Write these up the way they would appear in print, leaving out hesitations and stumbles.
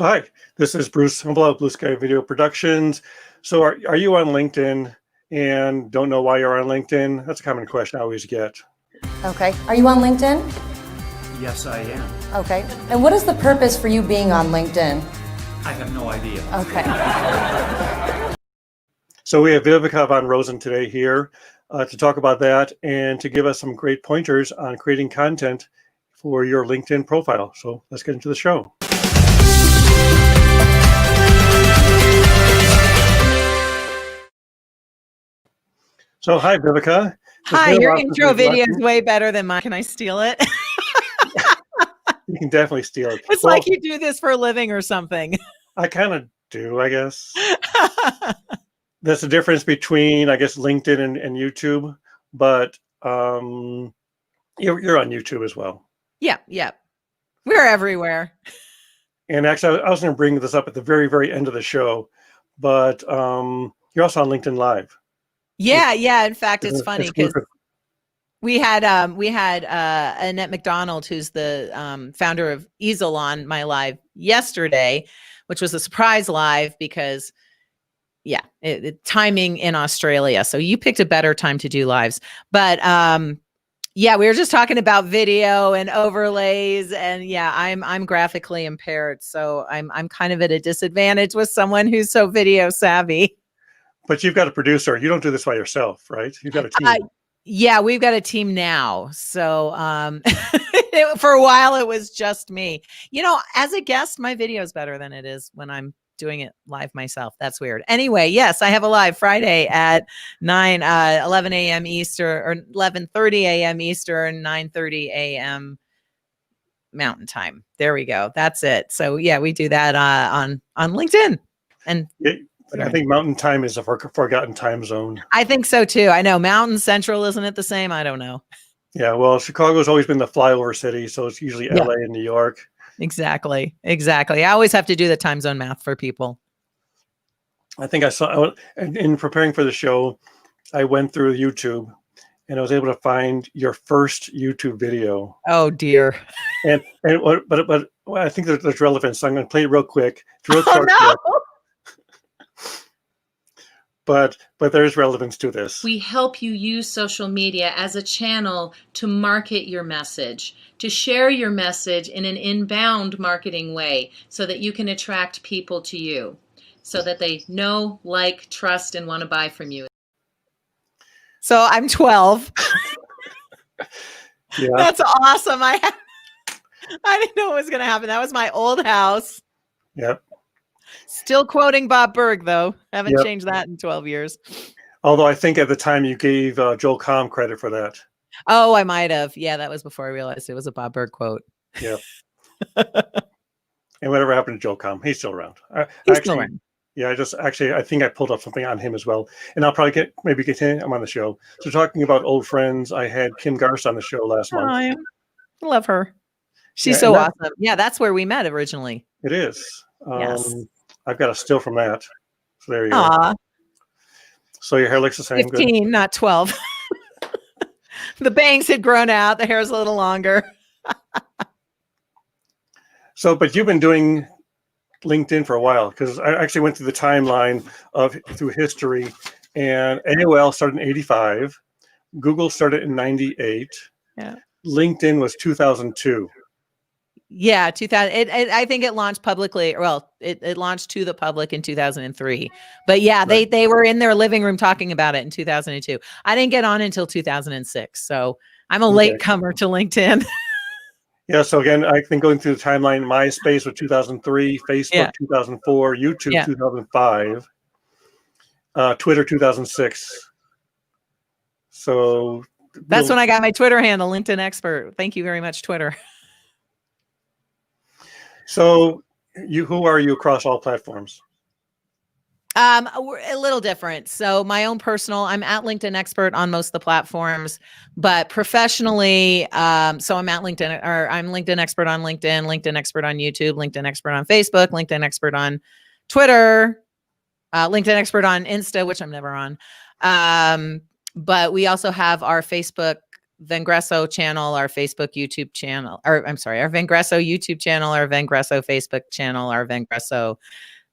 So hi, this is Bruce Himmelblau, Blue Sky Video Productions. So are you on LinkedIn and don't know why you're on LinkedIn? That's a common question I always get. Okay. Are you on LinkedIn? Yes, I am. Okay. And what is the purpose for you being on LinkedIn? I have no idea. Okay. So we have Viveka von Rosen today here to talk about that and to give us some great pointers on creating content for your LinkedIn profile. So let's get into the show. So hi, Viveka. Hi, your intro video is way better than mine. Can I steal it? You can definitely steal it. It's like you do this for a living or something. I kind of do, I guess. That's the difference between, I guess, LinkedIn and YouTube, but you're on YouTube as well. Yeah. We're everywhere. And actually, I was going to bring this up at the very, very end of the show, but you're also on LinkedIn Live. Yeah. In fact, it's funny because we had Annette McDonald, who's the founder of Easel, on my live yesterday, which was a surprise live because, timing in Australia. So you picked a better time to do lives. But we were just talking about video and overlays, and I'm graphically impaired, so I'm kind of at a disadvantage with someone who's so video savvy. But you've got a producer. You don't do this by yourself, right? You've got a team. We've got a team now. So for a while, it was just me. As a guest, my video is better than it is when I'm doing it live myself. That's weird. Anyway, yes, I have a live Friday at 11 a.m. Eastern, or 11:30 a.m. Eastern, 9:30 a.m. Mountain Time. There we go. That's it. So we do that on LinkedIn. And I think Mountain Time is a forgotten time zone. I think so too. I know Mountain Central, isn't it the same? I don't know. Yeah, well, Chicago's always been the flyover city, so it's usually LA and New York. Exactly. I always have to do the time zone math for people. I think I saw, in preparing for the show, I went through YouTube and I was able to find your first YouTube video. Oh dear. But I think there's relevance, so I'm going to play it real quick. It's real short. No. But there's relevance to this. We help you use social media as a channel to market your message, to share your message in an inbound marketing way so that you can attract people to you, so that they know, like, trust, and want to buy from you. So I'm 12. Yeah. That's awesome. I didn't know what was going to happen. That was my old house. Yep. Still quoting Bob Berg, though. Haven't changed that in 12 years. Although I think at the time you gave Joel Comm credit for that. Oh, I might have. Yeah, that was before I realized it was a Bob Berg quote. Yeah. And whatever happened to Joel Comm? He's still around. He's still around. Yeah, I think I pulled up something on him as well. And I'll probably get him on the show. So talking about old friends, I had Kim Garst on the show last month. I love her. She's so awesome. Yeah, that's where we met originally. It is. Yes. I've got a still from that. So there you go. So your hair looks the same. 15, good. Not 12. The bangs had grown out. The hair's a little longer. But you've been doing LinkedIn for a while, because I actually went through the timeline through history, and AOL started in 85. Google started in 98. Yeah. LinkedIn was 2002. Yeah, 2000. I think it launched publicly. Well, it launched to the public in 2003. But right. they were in their living room talking about it in 2002. I didn't get on until 2006. So I'm a late comer to LinkedIn. Yeah. So again, I think going through the timeline, MySpace was 2003, Facebook 2004, YouTube 2005, Twitter 2006. So that's when I got my Twitter handle, LinkedIn Expert. Thank you very much, Twitter. So who are you across all platforms? We're a little different. So my own personal, I'm at LinkedIn Expert on most of the platforms, but professionally, so I'm at LinkedIn, or I'm LinkedIn Expert on LinkedIn, LinkedIn Expert on YouTube, LinkedIn Expert on Facebook, LinkedIn Expert on Twitter, LinkedIn Expert on Insta, which I'm never on. But we also have our Facebook Vengresso channel, our Facebook, YouTube channel, or I'm sorry, our Vengresso YouTube channel, our Vengresso Facebook channel, our Vengresso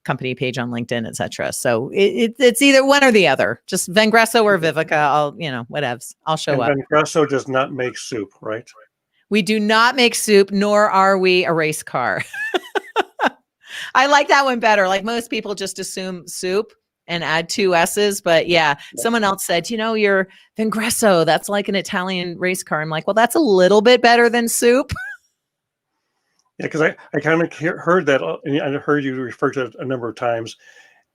company page on LinkedIn, etc. So it's either one or the other. Just Vengresso or Viveka. I'll, whatevs. I'll show up. And Vengresso does not make soup, right? We do not make soup, nor are we a race car. I like that one better. Like most people just assume soup and add 2 S's. But yeah, someone else said, you're Vengresso. That's like an Italian race car. I'm like, well, that's a little bit better than soup. Yeah, because I kind of heard that, and I heard you refer to it a number of times,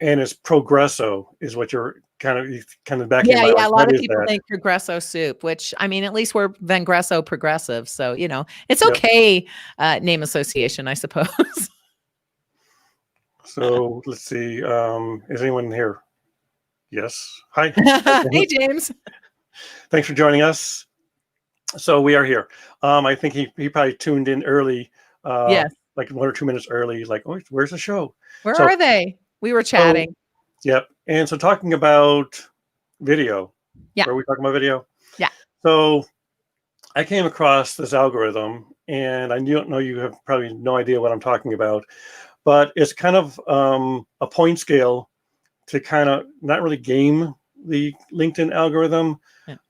and it's Progresso is what you're kind of back in. Yeah, a lot of people think Progresso soup, which I mean, at least we're Vengresso progressive, so it's okay. Name association, I suppose. So let's see. Is anyone here? Yes. Hi. Hey, James. Thanks for joining us. So we are here. I think he probably tuned in early. Yes. Like 1 or 2 minutes early. Like, oh, where's the show? Where are they? We were chatting. Yep. And so talking about video. Yeah. Were we talking about video? Yeah. So I came across this algorithm, and I don't know, you have probably no idea what I'm talking about, but it's kind of a point scale to kind of not really game the LinkedIn algorithm,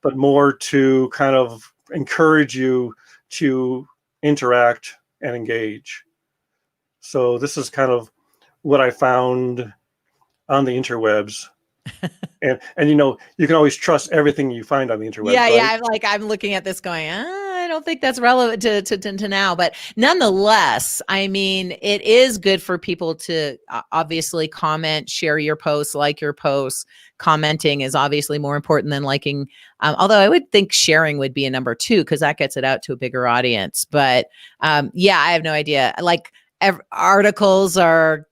but more to kind of encourage you to interact and engage. So this is kind of what I found on the interwebs. and you can always trust everything you find on the interwebs. Yeah, right? I'm looking at this going, I don't think that's relevant to now, but nonetheless, I mean, it is good for people to obviously comment, share your posts, like your posts. Commenting is obviously more important than liking, although I would think sharing would be a number 2 because that gets it out to a bigger audience. But yeah, I have no idea. Like articles are,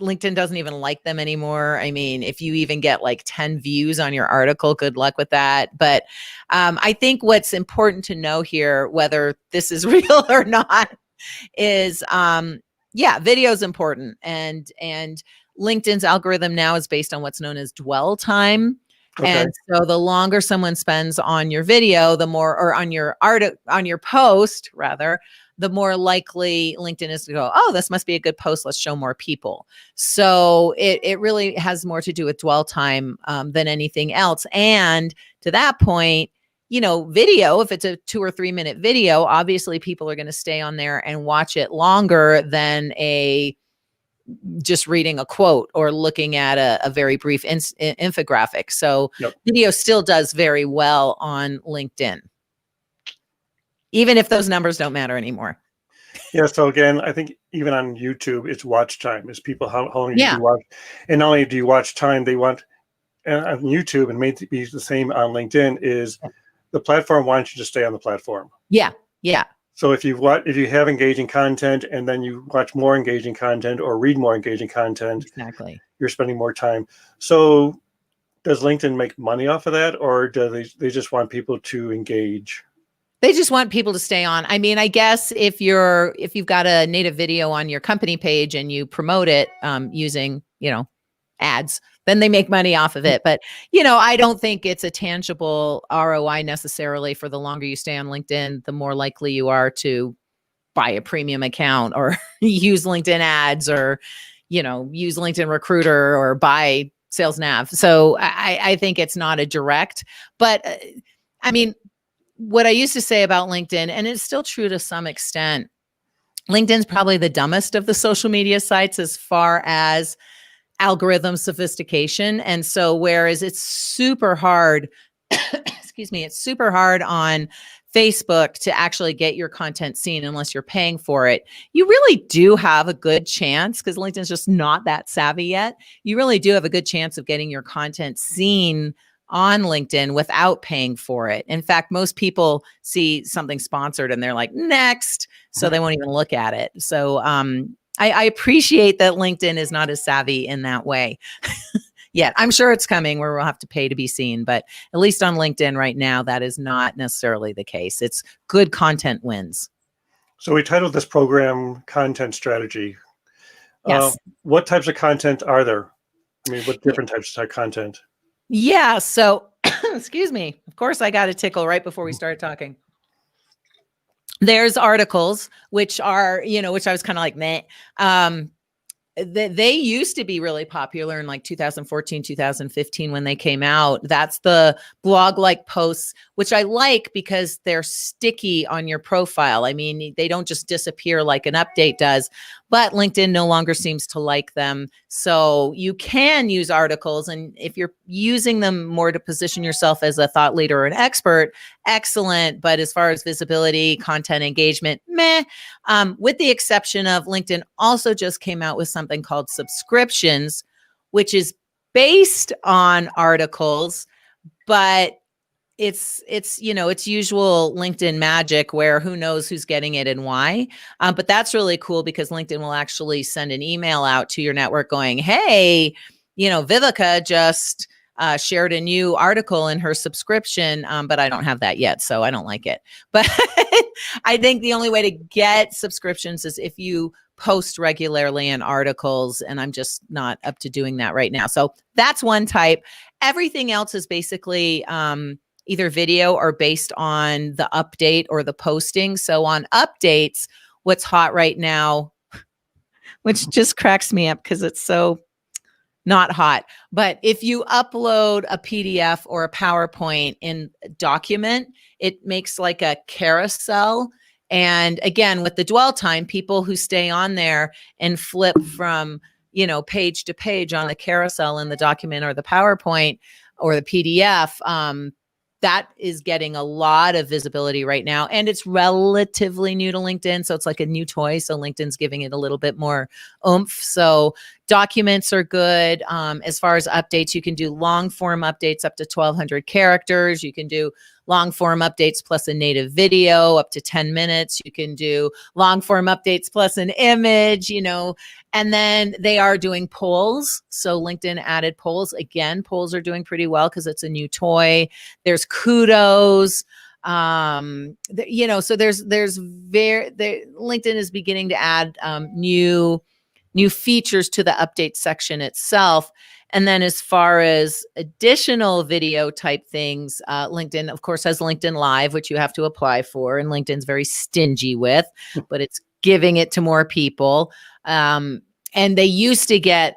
LinkedIn doesn't even like them anymore. I mean, if you even get like 10 views on your article, good luck with that. But I think what's important to know here, whether this is real or not, is video is important. And LinkedIn's algorithm now is based on what's known as dwell time. Okay. And so the longer someone spends on your video, the more, or on your post rather, the more likely LinkedIn is to go, oh, this must be a good post. Let's show more people. So it really has more to do with dwell time than anything else. And to that point, video, if it's a 2 or 3 minute video, obviously people are going to stay on there and watch it longer than just reading a quote or looking at a very brief infographic. So video still does very well on LinkedIn, even if those numbers don't matter anymore. Yeah. So again, I think even on YouTube, it's watch time. It's people how long you watch, and not only do you watch time, they want on YouTube, and may be the same on LinkedIn. Is the platform wants you to stay on the platform? Yeah. So if you have engaging content, and then you watch more engaging content or read more engaging content, exactly, you're spending more time. So does LinkedIn make money off of that, or do they just want people to engage? They just want people to stay on. I mean, I guess if you've got a native video on your company page and you promote it using, ads, then they make money off of it. But, I don't think it's a tangible ROI necessarily. For the longer you stay on LinkedIn, the more likely you are to buy a premium account or use LinkedIn ads or, use LinkedIn Recruiter or buy Sales Nav. So I think it's not a direct, but I mean, what I used to say about LinkedIn, and it's still true to some extent, LinkedIn's probably the dumbest of the social media sites as far as algorithm sophistication. And so whereas it's super hard, it's super hard on Facebook to actually get your content seen unless you're paying for it. You really do have a good chance, because LinkedIn's just not that savvy yet. You really do have a good chance of getting your content seen on LinkedIn without paying for it. In fact, most people see something sponsored and they're like, next, so they won't even look at it. So I appreciate that LinkedIn is not as savvy in that way yet. I'm sure it's coming where we'll have to pay to be seen, but at least on LinkedIn right now, that is not necessarily the case. It's good content wins. So we titled this program Content Strategy. Yes. What types of content are there? I mean, what different types of content? Yeah. So excuse me. Of course, I got a tickle right before we started talking. There's articles, which are, which I was kind of like, meh. They used to be really popular in like 2014, 2015 when they came out. That's the blog-like posts, which I like because they're sticky on your profile. I mean, they don't just disappear like an update does, but LinkedIn no longer seems to like them. So you can use articles, and if you're using them more to position yourself as a thought leader or an expert, excellent. But as far as visibility, content engagement, meh. With the exception of LinkedIn also just came out with something called subscriptions, which is based on articles, but it's usual LinkedIn magic where who knows who's getting it and why. But that's really cool because LinkedIn will actually send an email out to your network going, hey, Viveka just shared a new article in her subscription, but I don't have that yet, so I don't like it. But I think the only way to get subscriptions is if you post regularly in articles, and I'm just not up to doing that right now. So that's one type. Everything else is basically either video or based on the update or the posting. So on updates, what's hot right now, which just cracks me up because it's so not hot, but if you upload a PDF or a PowerPoint in document, it makes like a carousel. And again, with the dwell time, people who stay on there and flip from, page to page on the carousel in the document or the PowerPoint or the PDF, that is getting a lot of visibility right now. And it's relatively new to LinkedIn. So it's like a new toy. So LinkedIn's giving it a little bit more oomph. So documents are good. As far as updates, you can do long form updates up to 1,200 characters. You can do long form updates plus a native video up to 10 minutes. You can do long form updates plus an image, and then they are doing polls. So LinkedIn added polls. Again, polls are doing pretty well because it's a new toy. There's kudos. So LinkedIn is beginning to add new features to the update section itself. And then as far as additional video type things, LinkedIn, of course, has LinkedIn Live, which you have to apply for. And LinkedIn's very stingy with, but it's giving it to more people. And they used to get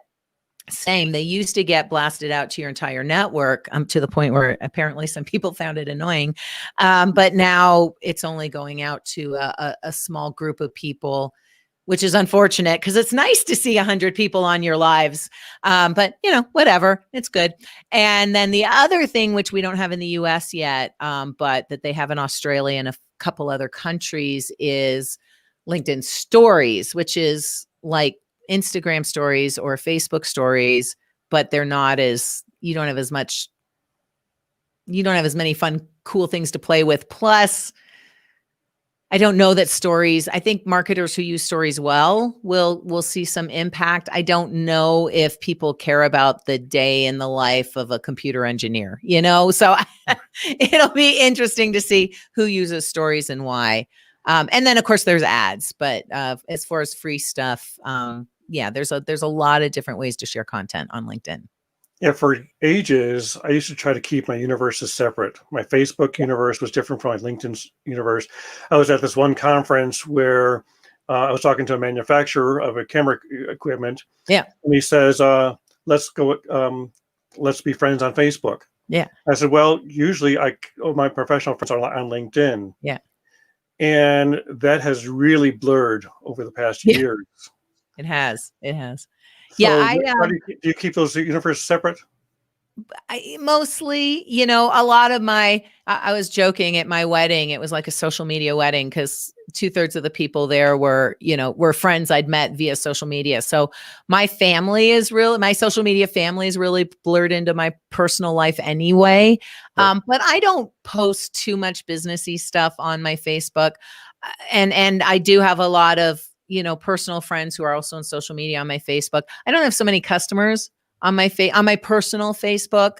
blasted out to your entire network to the point where apparently some people found it annoying. But now it's only going out to a small group of people, which is unfortunate because it's nice to see 100 people on your lives. But, whatever, it's good. And then the other thing, which we don't have in the US yet, but that they have in Australia and a couple other countries, is LinkedIn Stories, which is like Instagram stories or Facebook stories, but they're not you don't have as many fun, cool things to play with. Plus, I don't know that stories, I think marketers who use stories well will see some impact. I don't know if people care about the day in the life of a computer engineer, so it'll be interesting to see who uses stories and why. And then of course there's ads, but as far as free stuff, there's a lot of different ways to share content on LinkedIn. Yeah, for ages, I used to try to keep my universes separate. My Facebook universe was different from my LinkedIn's universe. I was at this one conference where I was talking to a manufacturer of a camera equipment. Yeah. And he says, let's be friends on Facebook. Yeah. I said, well, usually my professional friends are on LinkedIn. Yeah. And that has really blurred over the past years. It has. So do you keep those universes separate? Mostly, a lot of I was joking at my wedding. It was like a social media wedding because 2/3 of the people there were friends I'd met via social media. So my social media family is really blurred into my personal life anyway. Right. But I don't post too much businessy stuff on my Facebook. And I do have a lot of personal friends who are also on social media on my Facebook. I don't have so many customers on my personal Facebook,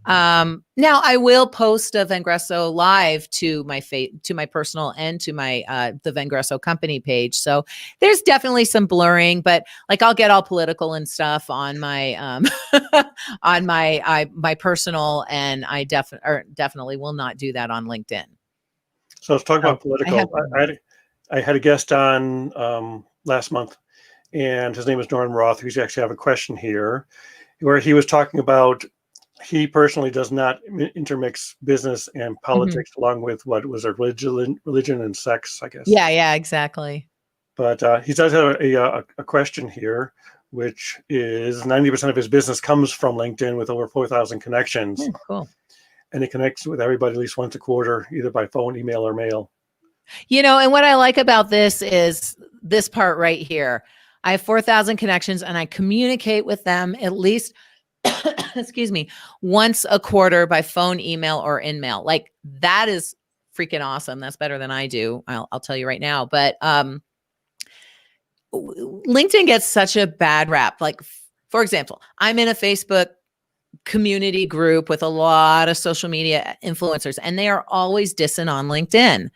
Now I will post a Vengresso live to my personal and to my the Vengresso company page. So there's definitely some blurring, but like I'll get all political and stuff on my on my personal, and I definitely will not do that on LinkedIn. So let's talk about So political. I had a guest on last month, and his name is Norman Roth, who's actually have a question here, where he was talking about he personally does not intermix business and politics along with what was a religion and sex, I guess. Yeah, exactly. But he does have a question here, which is 90% of his business comes from LinkedIn with over 4,000 connections. Cool. And it connects with everybody at least once a quarter, either by phone, email, or mail. And what I like about this is this part right here. I have 4,000 connections and I communicate with them at least, excuse me, once a quarter by phone, email, or in mail. Like that is freaking awesome. That's better than I do. I'll tell you right now. But LinkedIn gets such a bad rap. Like, for example, I'm in a Facebook community group with a lot of social media influencers, and they are always dissing on LinkedIn.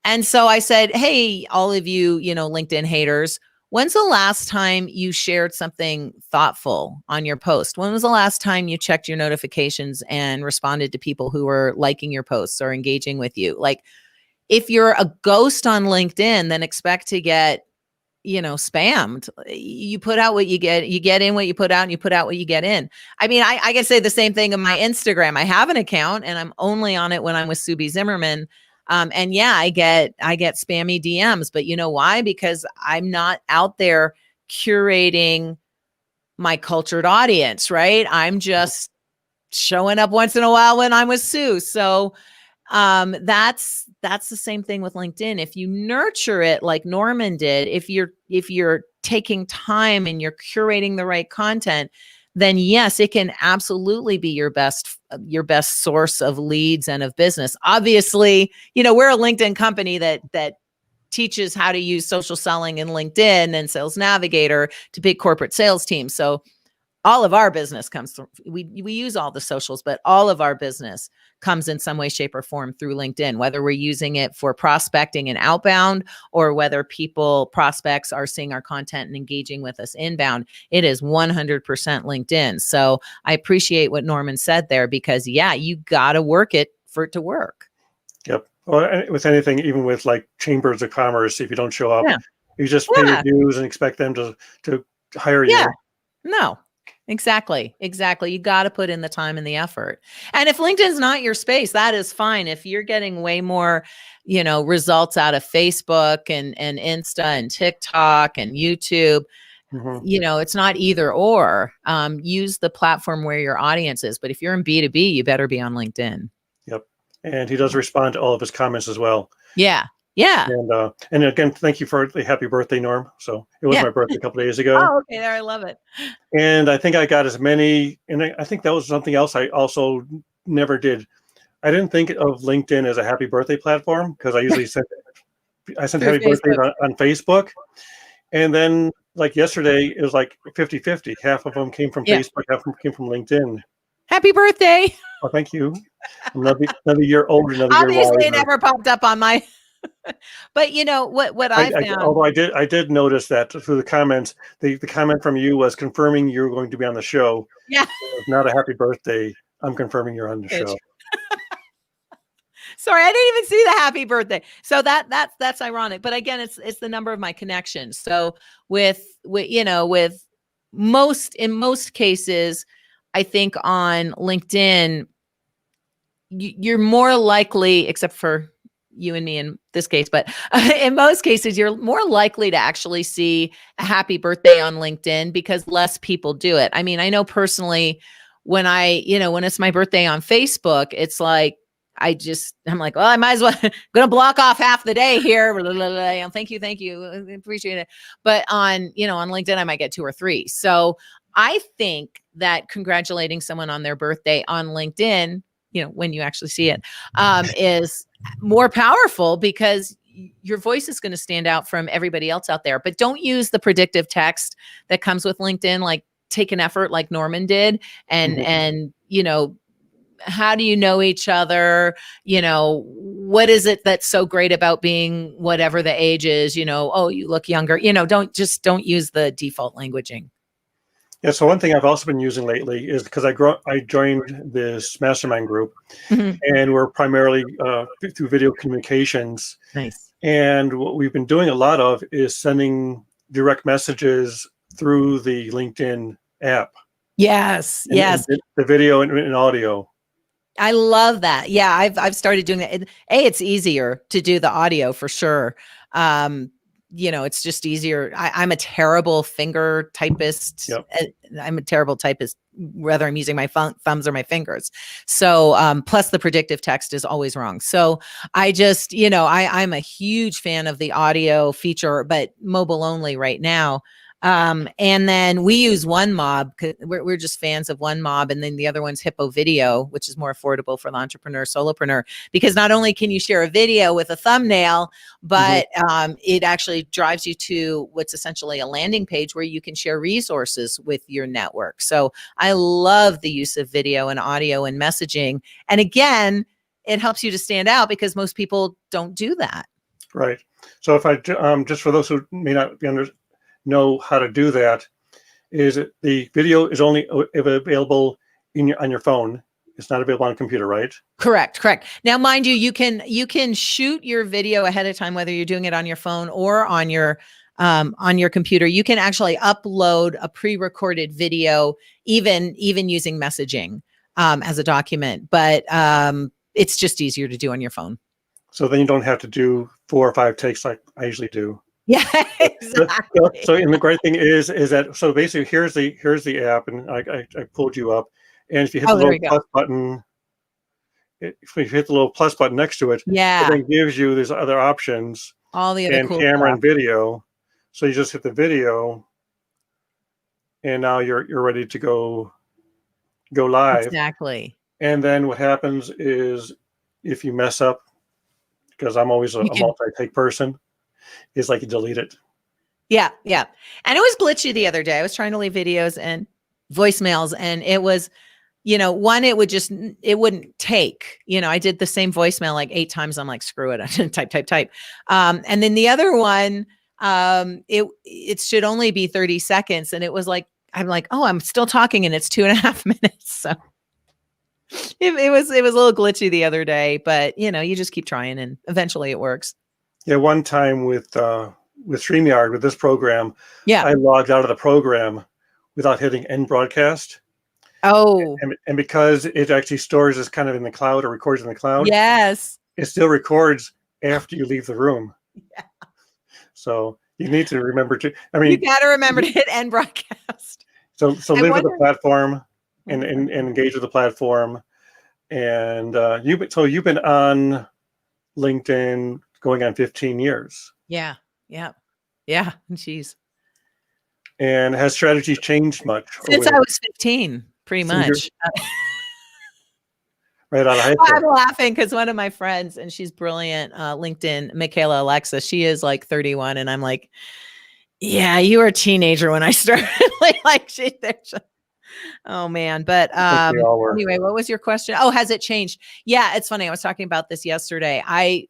And so I said, hey, all of you, LinkedIn haters, when's the last time you shared something thoughtful on your post? When was the last time you checked your notifications and responded to people who were liking your posts or engaging with you? Like, if you're a ghost on LinkedIn, then expect to get, spammed. You put out what you get in what you put out, and you put out what you get in. I mean, I can say the same thing on my Instagram. I have an account and I'm only on it when I'm with Subi Zimmerman. And yeah, I get spammy DMs, but you know why? Because I'm not out there curating my cultured audience, right? I'm just showing up once in a while when I'm with Sue. So that's the same thing with LinkedIn. If you nurture it like Norman did, if you're taking time and you're curating the right content, then yes, it can absolutely be your best source of leads and of business. Obviously, we're a LinkedIn company that teaches how to use social selling in LinkedIn and Sales Navigator to big corporate sales teams. So all of our business comes through, we use all the socials, but all of our business comes in some way, shape, or form through LinkedIn, whether we're using it for prospecting and outbound, or whether prospects are seeing our content and engaging with us inbound. It is 100% LinkedIn. So I appreciate what Norman said there, because yeah, you got to work it for it to work. Yep. Well, with anything, even with like chambers of commerce, if you don't show up, you just pay your dues and expect them to hire you. No. Exactly. You got to put in the time and the effort. And if LinkedIn's not your space, that is fine. If you're getting way more, results out of Facebook and Insta and TikTok and YouTube, it's not either or. Use the platform where your audience is. But if you're in B2B, you better be on LinkedIn. Yep. And he does respond to all of his comments as well. Yeah. And again, thank you for the happy birthday, Norm. So it was my birthday a couple of days ago. Oh, okay. There, I love it. And I think I got as many, and I think that was something else I also never did. I didn't think of LinkedIn as a happy birthday platform, because I usually sent happy birthdays on Facebook. And then like yesterday, it was like 50-50. Half of them came from Facebook, half of them came from LinkedIn. Happy birthday. Oh, thank you. Another year older, another Obviously, year wiser. it never popped up on my... But what I found, although I did notice that through the comments, the comment from you was confirming you're going to be on the show. Yeah. It was not a happy birthday. I'm confirming you're on the show. Sorry, I didn't even see the happy birthday. So that's ironic. But again, it's the number of my connections. So with most cases, I think on LinkedIn, you're more likely, except for you and me in this case, but in most cases, you're more likely to actually see a happy birthday on LinkedIn because less people do it. I mean, I know personally when when it's my birthday on Facebook, it's like, I'm like, well, I might as well going to block off half the day here. Thank you. Appreciate it. But on LinkedIn, I might get 2 or 3. So I think that congratulating someone on their birthday on LinkedIn, when you actually see it, is more powerful because your voice is going to stand out from everybody else out there. But don't use the predictive text that comes with LinkedIn, like take an effort like Norman did and how do you know each other? You know, what is it that's so great about being whatever the age is? You know, oh, you look younger. You know, don't use the default languaging. Yeah. So one thing I've also been using lately is because I joined this mastermind group, Mhm. and we're primarily through video communications. Nice. And what we've been doing a lot of is sending direct messages through the LinkedIn app. Yes. And Yes. the video and audio. I love that. Yeah, I've started doing that. It's easier to do the audio for sure. You know, it's just easier. I'm a terrible finger typist. Yep. I'm a terrible typist, whether I'm using my thumbs or my fingers. So, plus the predictive text is always wrong. So I just, you know, I'm a huge fan of the audio feature, but mobile only right now. And then we use OneMob. We're just fans of OneMob, and then the other one's Hippo Video, which is more affordable for the entrepreneur, solopreneur, because not only can you share a video with a thumbnail, but it actually drives you to what's essentially a landing page where you can share resources with your network. So I love the use of video and audio and messaging. And again, it helps you to stand out because most people don't do that. Right. So if I just for those who may not know how to do that, is the video is only available on your phone. It's not available on a computer, right? Correct. Now, mind you, you can shoot your video ahead of time, whether you're doing it on your phone or on your computer. You can actually upload a pre-recorded video, even using messaging as a document, but it's just easier to do on your phone. So then you don't have to do 4 or 5 takes like I usually do. Yeah, exactly. So, and the great thing is that so basically here's the app, and I pulled you up, and if you hit the little plus button, if you hit the little plus button next to it, it then gives you these other options, all the other and cool camera stuff. and video. So you just hit the video, and now you're ready to go live. Exactly. And then what happens is if you mess up, because I'm always a multi-take person, is like you delete it. Yeah. And it was glitchy the other day. I was trying to leave videos and voicemails, and it was, you know, one, it wouldn't take, you know, I did the same voicemail like 8 times. I'm like, screw it. I didn't type. And then the other one, it should only be 30 seconds. And it was like, I'm like, oh, I'm still talking and it's 2.5 minutes. So it was a little glitchy the other day, but you know, you just keep trying and eventually it works. Yeah, one time with StreamYard, with this program, I logged out of the program without hitting end broadcast. Oh. And because it actually stores this kind of in the cloud or records in the cloud. Yes. It still records after you leave the room. Yeah. So you need to remember to, you got to remember to hit end broadcast. So live with the platform and engage with the platform. And you've been on LinkedIn going on 15 years. Yeah. Jeez. And has strategy changed much? Since I was 15, pretty much. Right out of high school. I'm laughing because one of my friends, and she's brilliant, LinkedIn, Michaela Alexa, she is like 31. And I'm like, yeah, you were a teenager when I started. Oh man. But anyway, what was your question? Oh, has it changed? Yeah, it's funny. I was talking about this yesterday. I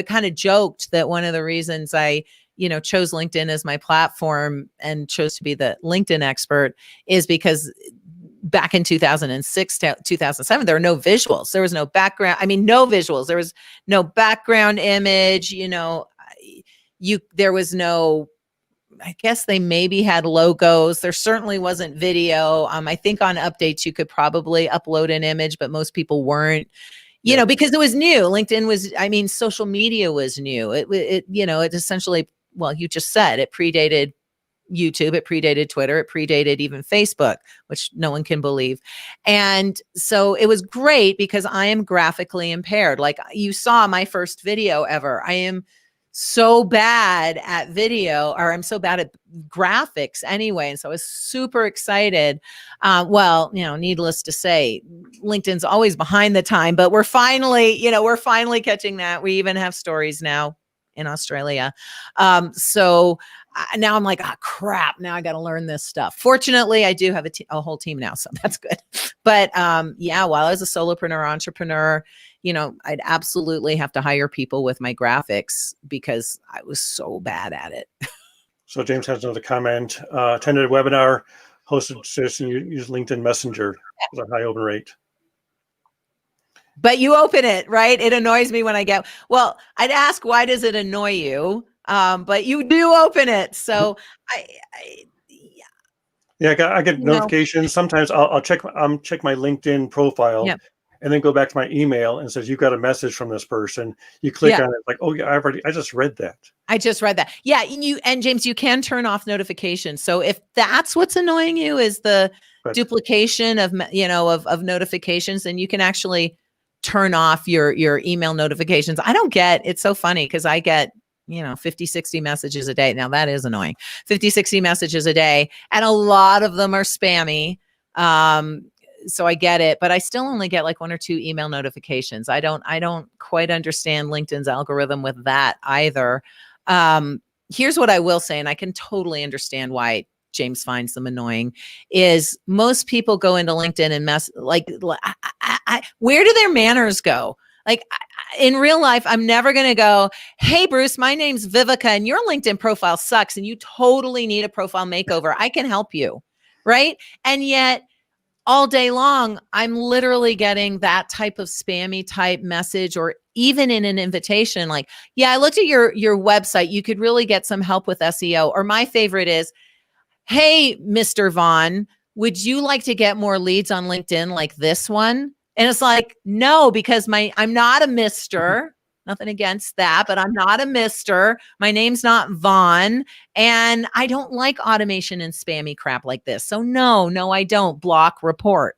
kind of joked that one of the reasons I, you know, chose LinkedIn as my platform and chose to be the LinkedIn expert is because back in 2006 to 2007, there were no visuals. There was no background. No visuals. There was no background image, you know, there was no, I guess they maybe had logos. There certainly wasn't video. I think on updates, you could probably upload an image, but most people weren't, you know, because it was new. LinkedIn was, social media was new. It essentially, well, you just said it predated YouTube, it predated Twitter, it predated even Facebook, which no one can believe. And so it was great because I am graphically impaired. Like you saw my first video ever. I am so bad at video, or I'm so bad at graphics anyway. And so I was super excited. Well, you know, needless to say, LinkedIn's always behind the time, but we're finally catching that. We even have stories now in Australia. Now I'm like, crap, now I got to learn this stuff. Fortunately, I do have a whole team now, so that's good. But yeah, while I was a solopreneur, entrepreneur, you know, I'd absolutely have to hire people with my graphics because I was so bad at it. So James has another comment. Attended a webinar hosted citizen use LinkedIn Messenger with a high open rate. But you open it, right? It annoys me when I get, well, I'd ask, why does it annoy you? But you do open it. So Yeah, I get notifications. Sometimes I'll check my LinkedIn profile, Yep. and then go back to my email and says, you got a message from this person. You click on it, like, oh yeah, I just read that. I just read that. Yeah. And James, you can turn off notifications. So if that's what's annoying you is the duplication of, of notifications, then you can actually turn off your email notifications. It's so funny because I get, 50, 60 messages a day. Now that is annoying. 50, 60 messages a day. And a lot of them are spammy. So I get it, but I still only get like 1 or 2 email notifications. I don't quite understand LinkedIn's algorithm with that either. Here's what I will say, and I can totally understand why James finds them annoying, is most people go into LinkedIn and where do their manners go? Like in real life, I'm never going to go, hey, Bruce, my name's Viveka and your LinkedIn profile sucks and you totally need a profile makeover. I can help you. Right. And yet all day long, I'm literally getting that type of spammy type message, or even in an invitation, like, yeah, I looked at your website. You could really get some help with SEO. Or my favorite is, hey, Mr. Vaughn, would you like to get more leads on LinkedIn like this one? And it's like, no, because I'm not a Mr. Nothing against that, but I'm not a Mr. My name's not Vaughn. And I don't like automation and spammy crap like this. So no, I don't. Block, report.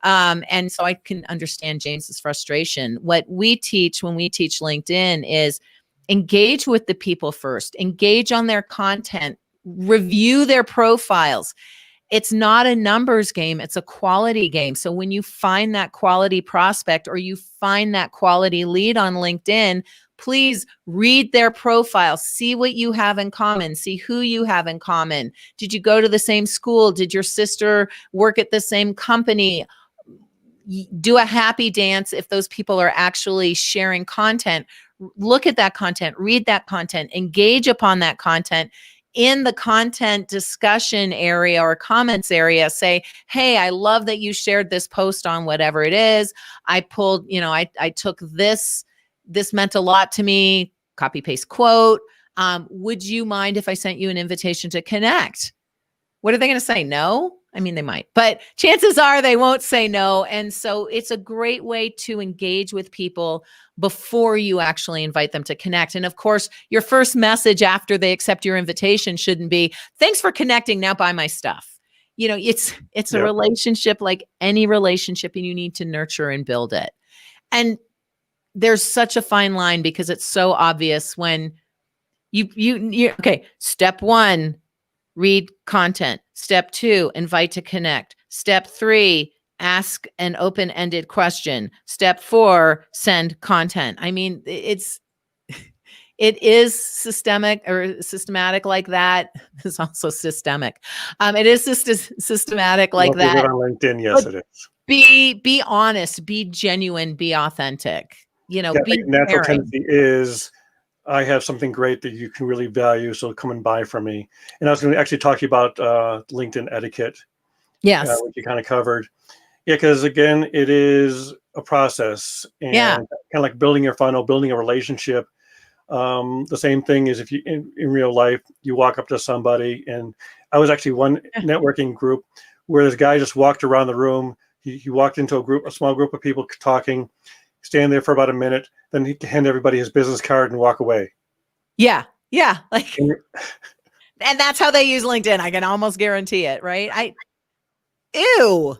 And so I can understand James's frustration. What we teach when we teach LinkedIn is engage with the people first, engage on their content, review their profiles. It's not a numbers game. It's a quality game. So when you find that quality prospect or you find that quality lead on LinkedIn, please read their profile, see what you have in common, see who you have in common. Did you go to the same school? Did your sister work at the same company? Do a happy dance if those people are actually sharing content. Look at that content, read that content, engage upon that content. In the content discussion area or comments area, say, hey, I love that you shared this post on whatever it is. I pulled, I took this meant a lot to me, copy paste quote. Would you mind if I sent you an invitation to connect? What are they going to say? No? I mean, they might, but chances are they won't say no. And so it's a great way to engage with people before you actually invite them to connect. And of course, your first message after they accept your invitation shouldn't be, thanks for connecting, now buy my stuff. It's a relationship like any relationship, and you need to nurture and build it. And there's such a fine line because it's so obvious when okay, step 1, read content. Step 2, invite to connect. Step 3, ask an open-ended question. Step 4, send content. I mean, it is systematic like that. It's also systemic. It is systematic like that. On LinkedIn, yes, it is. Be honest, be genuine, be authentic. Be natural tendency is, I have something great that you can really value, so come and buy from me. And I was going to actually talk to you about LinkedIn etiquette. Yes. Which you kind of covered. Yeah, because again, it is a process, and kind of like building your funnel, building a relationship. The same thing is if you in real life, you walk up to somebody, and I was actually one networking group where this guy just walked around the room. He walked into a small group of people talking, stand there for about a minute, then he'd hand everybody his business card and walk away. Yeah. Like, and that's how they use LinkedIn. I can almost guarantee it, right? Ew.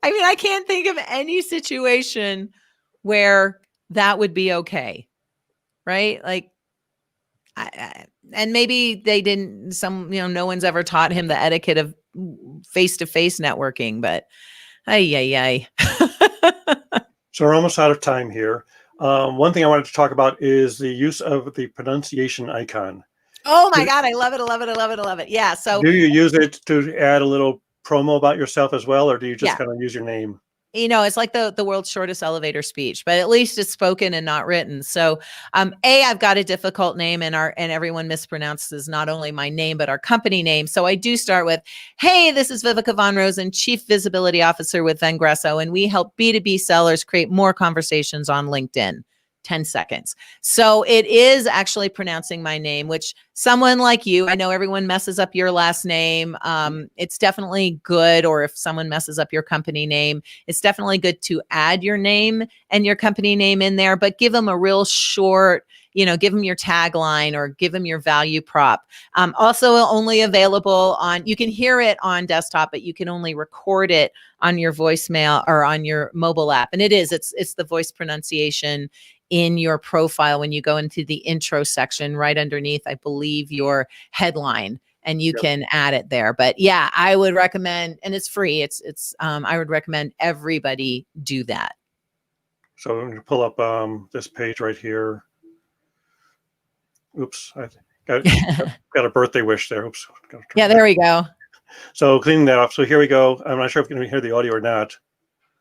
I mean, I can't think of any situation where that would be okay, right? Like, and maybe they didn't, no one's ever taught him the etiquette of face-to-face networking, but ay. So we're almost out of time here. One thing I wanted to talk about is the use of the pronunciation icon. Oh my God, I love it. I love it. I love it. I love it. Yeah. So do you use it to add a little promo about yourself as well, or do you just yeah, kind of use your name? it's like the world's shortest elevator speech, but at least it's spoken and not written. So, I've got a difficult name, and everyone mispronounces not only my name but our company name. So I do start with, "Hey, this is Viveka Von Rosen, Chief Visibility Officer with Vengresso, and we help B2B sellers create more conversations on LinkedIn." 10 seconds. So it is actually pronouncing my name, which someone like you, I know everyone messes up your last name. It's definitely good. Or if someone messes up your company name, it's definitely good to add your name and your company name in there, but give them a real short, give them your tagline or give them your value prop. Also only available you can hear it on desktop, but you can only record it on your voicemail or on your mobile app. And it's the voice pronunciation in your profile when you go into the intro section right underneath, I believe, your headline, and you can add it there. But yeah, I would recommend, and it's free. I would recommend everybody do that. So I'm going to pull up this page right here. Oops, I got a birthday wish there. Oops. Yeah, there we go. So cleaning that up. So here we go. I'm not sure if you can hear the audio or not.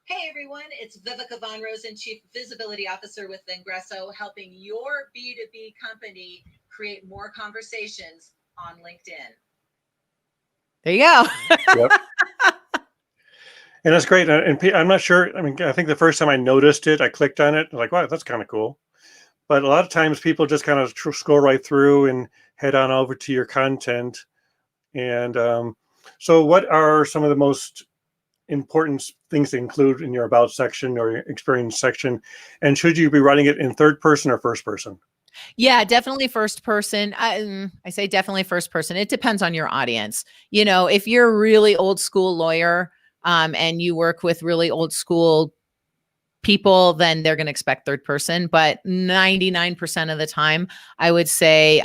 Hey everyone, it's Viveka Von Rosen, Chief Visibility Officer with Vengresso, helping your B2B company create more conversations on LinkedIn. There you go. Yep. And that's great. And I'm not sure. I mean, I think the first time I noticed it, I clicked on it. I'm like, wow, that's kind of cool. But a lot of times people just kind of scroll right through and head on over to your content. And so what are some of the most important things to include in your about section or your experience section? And should you be writing it in third person or first person? Yeah, definitely first person. I say definitely first person. It depends on your audience. If you're a really old school lawyer and you work with really old school people, then they're going to expect third person. But 99% of the time, I would say,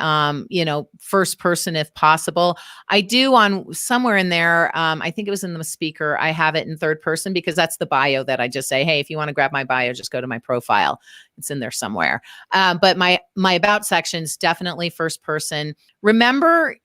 first person if possible. I do on somewhere in there, I think it was in the speaker, I have it in third person because that's the bio that I just say, hey, if you want to grab my bio, just go to my profile. It's in there somewhere. But my about section's definitely first person. Remember,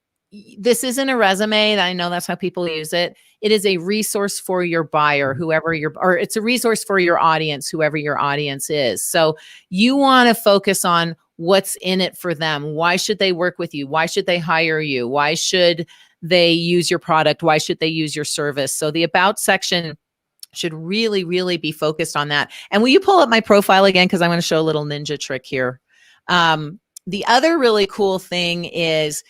this isn't a resume. I know that's how people use it. It is a resource for your buyer, or it's a resource for your audience, whoever your audience is. So you want to focus on what's in it for them. Why should they work with you? Why should they hire you? Why should they use your product? Why should they use your service? So the about section should really, really be focused on that. And will you pull up my profile again? Because I'm going to show a little ninja trick here. The other really cool thing is,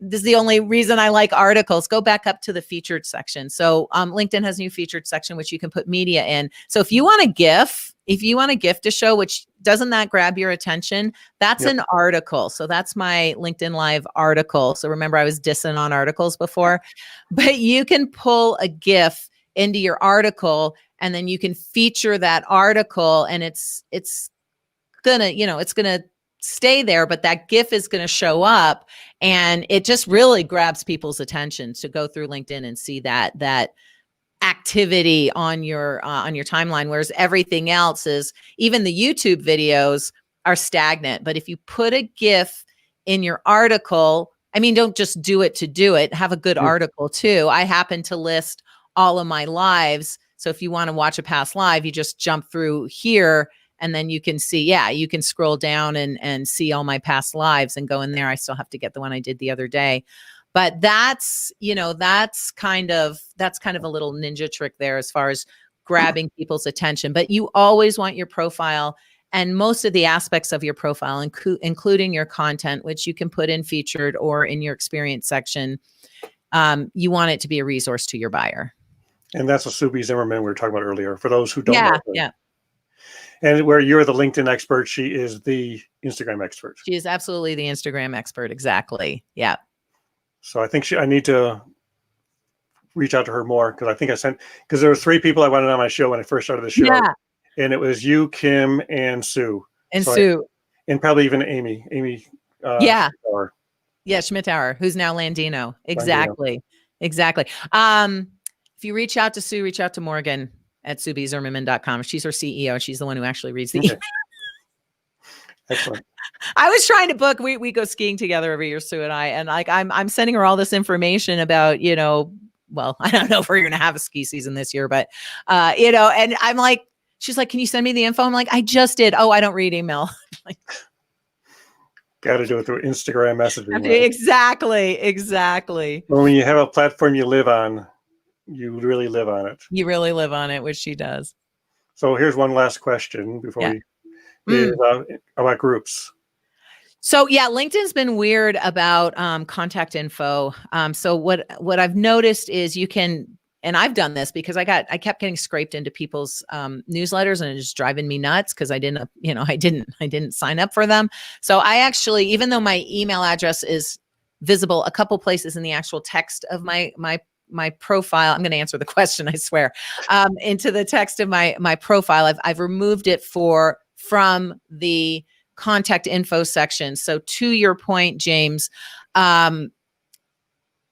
this is the only reason I like articles. Go back up to the featured section. So LinkedIn has a new featured section, which you can put media in. So if you want a GIF to show, which doesn't that grab your attention? That's an article. So that's my LinkedIn Live article. So remember, I was dissing on articles before, but you can pull a GIF into your article and then you can feature that article, and it's gonna stay there, but that GIF is going to show up, and it just really grabs people's attention to go through LinkedIn and see that activity on your timeline. Whereas everything else is, even the YouTube videos are stagnant. But if you put a GIF in your article, I mean, don't just do it to do it. Have a good article too. I happen to list all of my lives. So if you want to watch a past live, you just jump through here. And then you can see, you can scroll down and see all my past lives and go in there. I still have to get the one I did the other day. But that's kind of a little ninja trick there as far as grabbing people's attention. But you always want your profile and most of the aspects of your profile, including your content, which you can put in featured or in your experience section. You want it to be a resource to your buyer. And that's what Subi Zimmerman we were talking about earlier. For those who don't know. Yeah. And where you're the LinkedIn expert, she is the Instagram expert. She is absolutely the Instagram expert. Exactly. Yeah. So I think I need to reach out to her more, because I think because there were 3 people I wanted on my show when I first started the show. Yeah. And it was you, Kim, and Sue. And Sue. And probably even Amy. Schmittauer, who's now Landino. Exactly. Exactly. If you reach out to Sue, reach out to Morgan at SubiZimmerman.com. She's her CEO. She's the one who actually reads the email. Excellent. I was trying to book. We go skiing together every year, Sue and I, and like I'm sending her all this information about, you know, well, I don't know if we're going to have a ski season this year, but you know, and I'm like, she's like, can you send me the info? I'm like, I just did. Oh, I don't read email. Got to do it through Instagram messaging. Right? Exactly. Well, when you have a platform you live on, you really live on it. You really live on it, which she does. So here's one last question before we is about groups. So yeah, LinkedIn's been weird about contact info. So what I've noticed is you can, and I've done this because I kept getting scraped into people's newsletters, and it's just driving me nuts because I didn't sign up for them. So I actually, even though my email address is visible a couple places in the actual text of my profile, I'm going to answer the question, I swear, into the text of my profile, I've removed it from the contact info section. So to your point, James,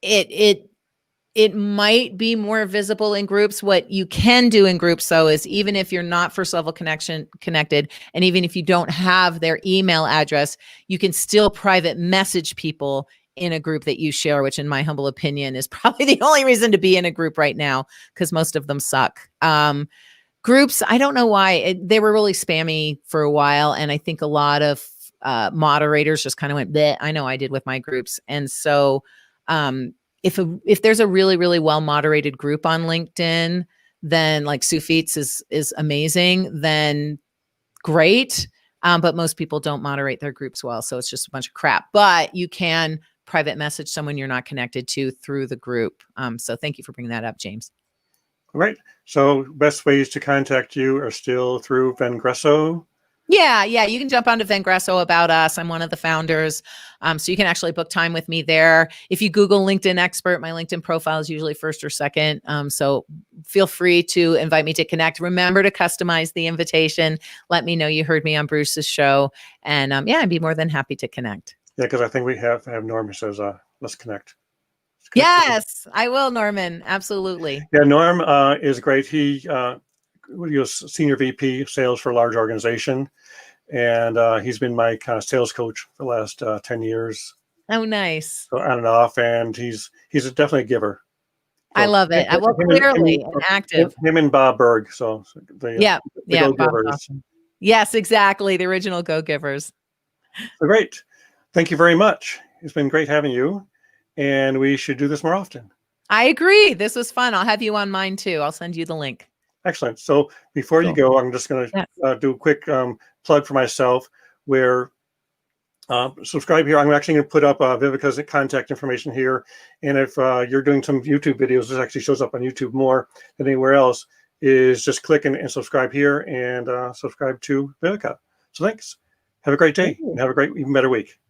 it might be more visible in groups. What you can do in groups, though, is even if you're not first level connected, and even if you don't have their email address, you can still private message people in a group that you share, which in my humble opinion is probably the only reason to be in a group right now, because most of them suck. Groups, I don't know why they were really spammy for a while. And I think a lot of moderators just kind of went, bleh. I know I did with my groups. And so if there's a really, really well moderated group on LinkedIn, then like Sue Feets is amazing, then great. But most people don't moderate their groups well. So it's just a bunch of crap. But you can private message someone you're not connected to through the group. So thank you for bringing that up, James. All right. So best ways to contact you are still through Vengresso. Yeah. You can jump onto Vengresso About Us. I'm one of the founders. So you can actually book time with me there. If you Google LinkedIn expert, my LinkedIn profile is usually first or second. So feel free to invite me to connect. Remember to customize the invitation. Let me know you heard me on Bruce's show. And I'd be more than happy to connect. Yeah, because I think we have Norm who says, let's connect. Yes, I will, Norman. Absolutely. Yeah, Norm is great. He was senior VP sales for a large organization, and he's been my kind of sales coach for the last 10 years. Oh, nice. So on and off, and he's definitely a giver. So I love it. Well, clearly and active. Him and Bob Berg. So the go-givers. Awesome. Yes, exactly. The original go-givers. So great. Thank you very much. It's been great having you. And we should do this more often. I agree. This was fun. I'll have you on mine too. I'll send you the link. Excellent. So before you go, I'm just going to do a quick plug for myself where subscribe here. I'm actually going to put up Viveka's contact information here. And if you're doing some YouTube videos, this actually shows up on YouTube more than anywhere else, is just click and subscribe here and subscribe to Viveka. So thanks. Have a great day and have a great, even better week.